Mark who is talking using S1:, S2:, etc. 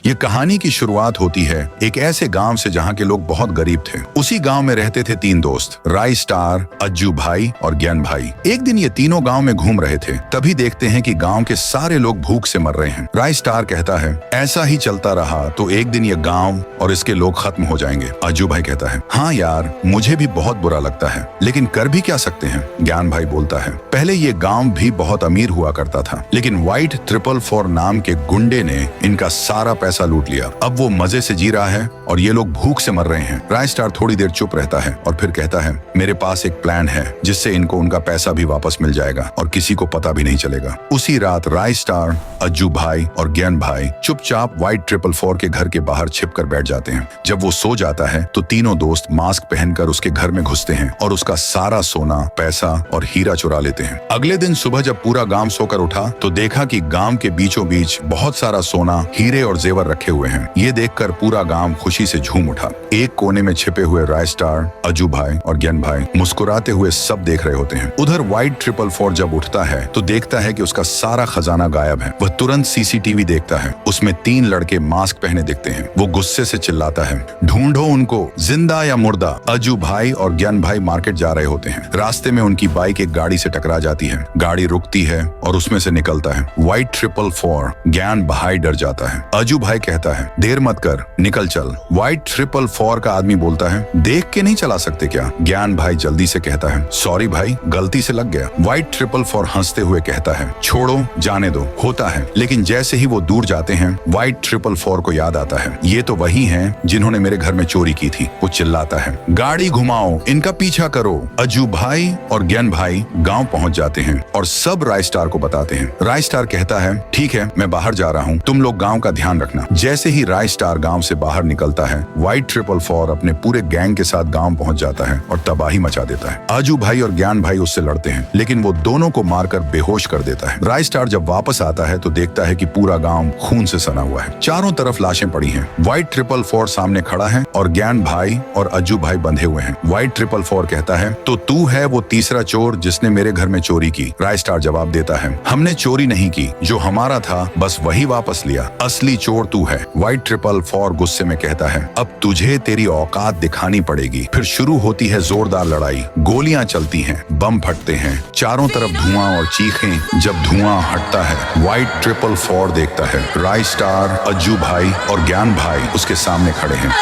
S1: ये कहानी की शुरुआत होती है एक ऐसे गांव से जहां के लोग बहुत गरीब थे। उसी गांव में रहते थे 3 दोस्त, राय स्टार, अज्जू भाई और ज्ञान भाई। एक दिन ये तीनों गांव में घूम रहे थे, तभी देखते हैं कि गांव के सारे लोग भूख से मर रहे हैं। राय स्टार कहता है, ऐसा ही चलता रहा तो एक दिन ये गांव और इसके लोग खत्म हो जाएंगे। अज्जू भाई कहता है, हाँ यार, मुझे भी बहुत बुरा लगता है, लेकिन कर भी क्या सकते हैं। ज्ञान भाई बोलता है, पहले ये गांव भी बहुत अमीर हुआ करता था, लेकिन व्हाइट 444 नाम के गुंडे ने इनका सारा पैसा लूट लिया। अब वो मजे से जी रहा है और ये लोग भूख से मर रहे हैं। राय स्टार थोड़ी देर चुप रहता है और फिर कहता है, मेरे पास एक प्लान है जिससे इनको उनका पैसा भी वापस मिल जाएगा और किसी को पता भी नहीं चलेगा। उसी रात राय स्टार, अज्जू भाई और ज्ञान भाई चुपचाप व्हाइट 444 के घर के बाहर छिपकर बैठ जाते हैं। जब वो सो जाता है तो तीनों दोस्त मास्क पहनकर उसके घर में घुसते हैं और उसका सारा सोना, पैसा और हीरा चुरा लेते हैं। अगले दिन सुबह जब पूरा गांव सोकर उठा तो देखा कि गांव के बीचों बीच बहुत सारा सोना, हीरे और जेवर रखे हुए हैं। ये देखकर पूरा गांव खुशी से झूम उठा। एक कोने में छिपे हुए राय स्टार, अज्जू भाई और ज्ञान भाई मुस्कुराते हुए सब देख रहे होते हैं। उधर व्हाइट 444 जब उठता है तो देखता है कि उसका सारा खजाना गायब है। वह तुरंत सीसीटीवी देखता है, उसमें 3 लड़के मास्क पहने दिखते हैं। वो गुस्से से चिल्लाता है, ढूंढो उनको, जिंदा या मुर्दा। अज्जू भाई और ज्ञान भाई मार्केट जा रहे होते हैं। रास्ते में उनकी बाइक एक गाड़ी से टकरा जाती है। गाड़ी रुकती है और उसमें से निकलता है व्हाइट 444। ज्ञान भाई डर जाता है। अज्जू भाई कहता है, देर मत कर, निकल चल। व्हाइट 444 का आदमी बोलता है, देख के नहीं चला सकते क्या? ज्ञान भाई जल्दी से कहता है, सॉरी भाई, गलती से लग गया। व्हाइट 444 हंसते हुए कहता है, छोड़ो, जाने दो, होता है। लेकिन जैसे ही वो दूर जाते हैं, व्हाइट 444 को याद आता है, ये तो वही हैं जिन्होंने मेरे घर में चोरी की थी। वो चिल्लाता है, गाड़ी घुमाओ, इनका पीछा करो। अज्जू भाई और ज्ञान भाई गांव पहुंच जाते हैं और सब राय स्टार को बताते हैं। राय स्टार कहता है, ठीक है, मैं बाहर जा रहा हूँ, तुम लोग गांव का ध्यान रखना। जैसे ही राय स्टार गांव से बाहर निकलता है, व्हाइट 444 अपने पूरे गैंग के साथ गांव पहुंच जाता है और तबाही मचा देता है। अज्जू भाई और ज्ञान भाई उससे लड़ते हैं, लेकिन वो दोनों को मारकर बेहोश कर देता है। राय स्टार जब वापस आता है तो देखता है कि पूरा गांव खून से सना हुआ है। चारों तरफ लाशें पड़ी हैं। व्हाइट 444 सामने खड़ा है और ज्ञान भाई और अज्जू भाई बंधे हुए हैं। व्हाइट 444 कहता है, तो तू है वो तीसरा चोर जिसने मेरे घर में चोरी की? राय स्टार जवाब देता है, हमने चोरी नहीं की, जो हमारा था बस वही वापस लिया, असली चोर तू है। व्हाइट 444 गुस्से में कहता है, अब तुझे तेरी औकात दिखानी पड़ेगी। फिर शुरू होती है जोरदार लड़ाई। गोलियां चलती हैं, बम फटते हैं, चारों तरफ धुआं और चीखें। जब धुआं हटता है, व्हाइट 444 देखता है राय स्टार, अज्जू भाई और ज्ञान भाई उसके सामने खड़े हैं।